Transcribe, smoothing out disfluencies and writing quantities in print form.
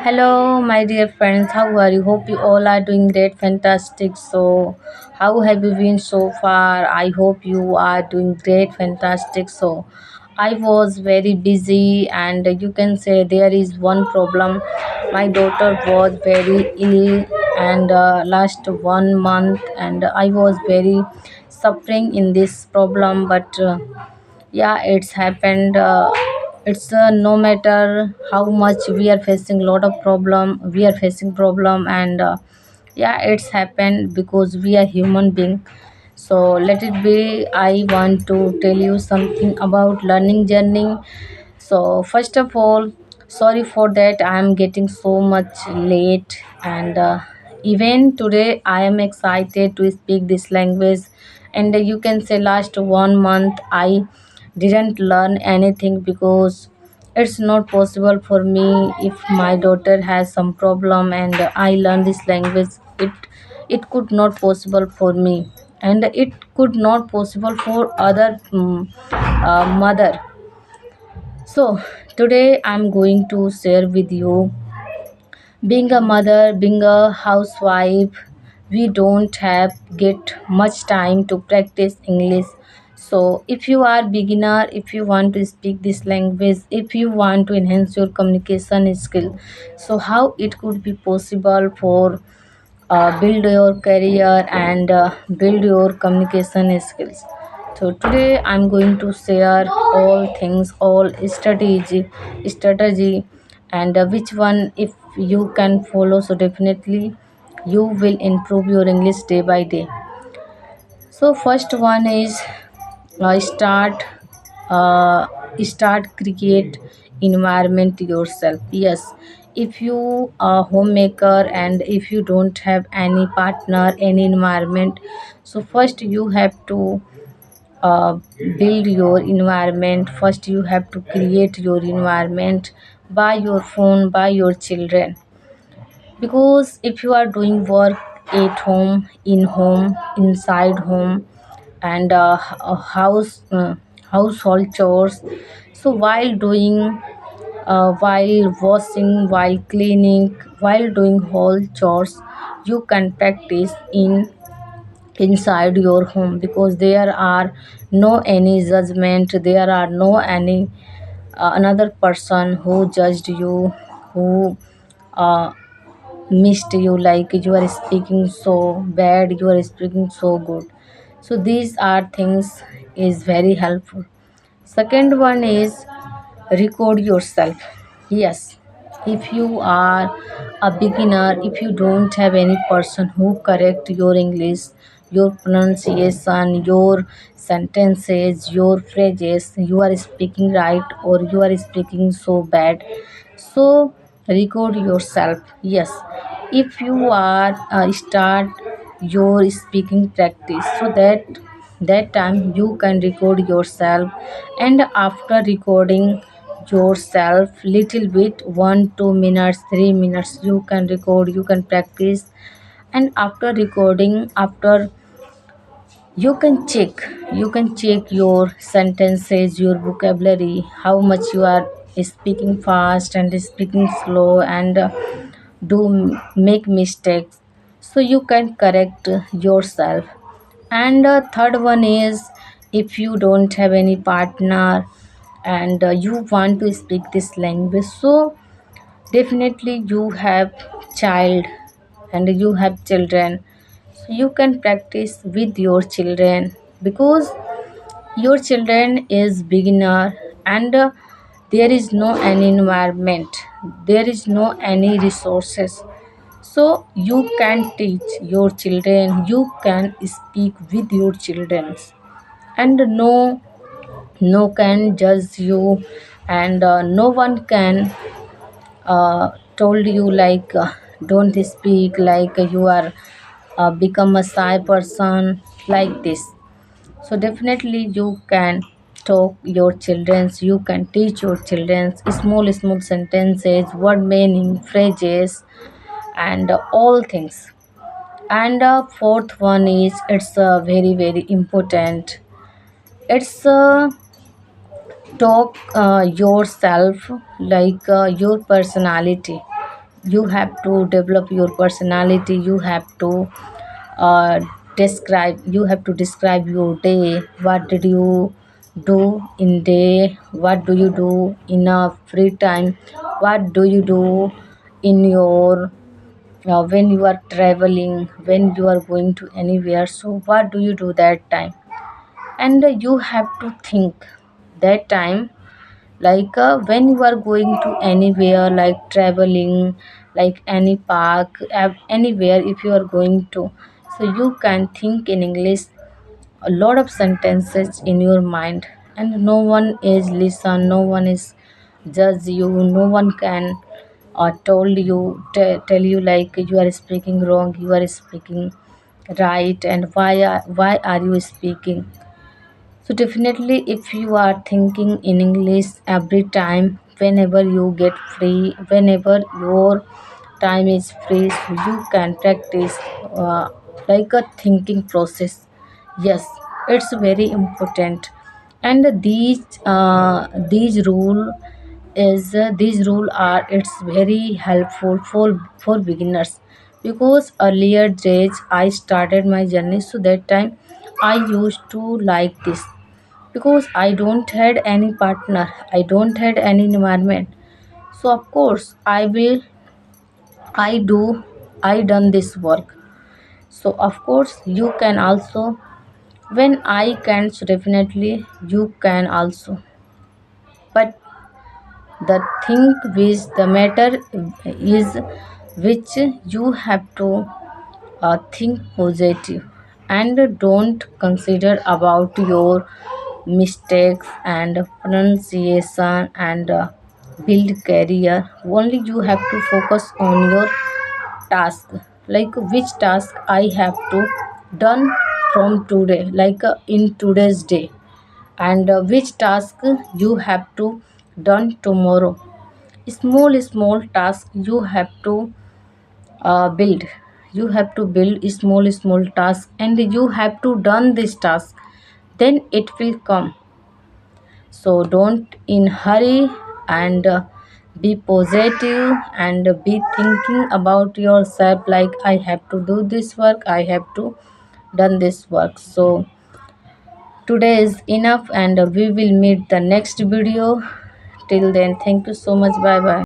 Hello, my dear friends. How are you? Hope you all are doing great, fantastic. So, how have you been so far? I hope you are doing great, fantastic. So, I was very busy, and you can say there is one problem. My daughter was very ill, and last 1 month, and I was very suffering in this problem. But yeah, it's happened. It's no matter how much we are facing lot of problem, we are facing problem, and yeah, it's happened because we are human being. So let it be. I want to tell you something about learning journey. So first of all, sorry for that I am getting so much late, and even today I am excited to speak this language. And you can say last 1 month I didn't learn anything because it's not possible for me. If my daughter has some problem and I learn this language, it could not possible for me, and it could not possible for other mother. So today I'm going to share with you, being a mother, being a housewife, we don't have get much time to practice English. So if you are beginner, if you want to speak this language, if you want to enhance your communication skill, so how it could be possible for build your career and build your communication skills. So today I'm going to share all things, all strategy, and which one if you can follow, so definitely you will improve your English day by day. So first one is uh, start uh, start create environment yourself. Yes, if you are homemaker and if you don't have any partner, any environment, so first you have to uh, build your environment. First you have to create your environment by your phone, by your children. Because if you are doing work at home, in home, inside home, and household chores, so while doing, while washing, while cleaning, while doing whole chores, you can practice in inside your home, because there are no any judgment, there are no any another person who judged you, who uh, missed you, like you are speaking so bad, you are speaking so good. So these are things is very helpful. Second one is record yourself. Yes, if you are a beginner, if you don't have any person who correct your English, your pronunciation, your sentences, your phrases, you are speaking right or you are speaking so bad, so record yourself. Yes, if you are start your speaking practice, so that time you can record yourself. And after recording yourself little bit, 1 2 minutes, 3 minutes, you can record, you can practice. And after recording, after, you can check your sentences, your vocabulary, how much you are speaking fast and speaking slow, and do make mistakes, so you can correct yourself. And third one is, if you don't have any partner and you want to speak this language, so definitely you have child and you have children, so you can practice with your children, because your children is beginner, and there is no any environment, there is no any resources, so you can teach your children, you can speak with your children, and no can judge you, and no one can told you like don't speak, like you are become a shy person, like this. So definitely you can talk your children's, you can teach your children's small sentences, word meaning, phrases, and all things. And fourth one is, it's very important, it's talk yourself, like your personality. You have to develop your personality. Uh, you have to describe your day. What did you do in day? What do you do in a free time? What do you do in your when you are traveling, when you are going to anywhere? So what do you do that time? And you have to think that time, like when you are going to anywhere, like traveling, like any park, anywhere, if you are going to, so you can think in English a lot of sentences in your mind, and no one is listen, no one is judge you, no one can tell you like you are speaking wrong, you are speaking right, and why are you speaking. So definitely, if you are thinking in English every time, whenever you get free, whenever your time is free, so you can practice like a thinking process. Yes, it's very important, and these rule are it's very helpful for beginners, because earlier days I started my journey, so that time I used to like this, because I don't had any partner, I don't had any environment. So of course I do I done this work. So of course you can also, when I can, so definitely you can also. But the thing which the matter is, which you have to think positive, and don't consider about your mistakes and pronunciation, and build career. Only you have to focus on your task, like which task I have to done from today, like in today's day, and which task you have to done tomorrow. Small task you have to build. You have to build small task, and you have to done this task, then it will come. So don't in hurry, and be positive, and be thinking about yourself, like I have to do this work, I have to done this work. So today is enough, and we will meet the next video. Till then, thank you so much. Bye bye.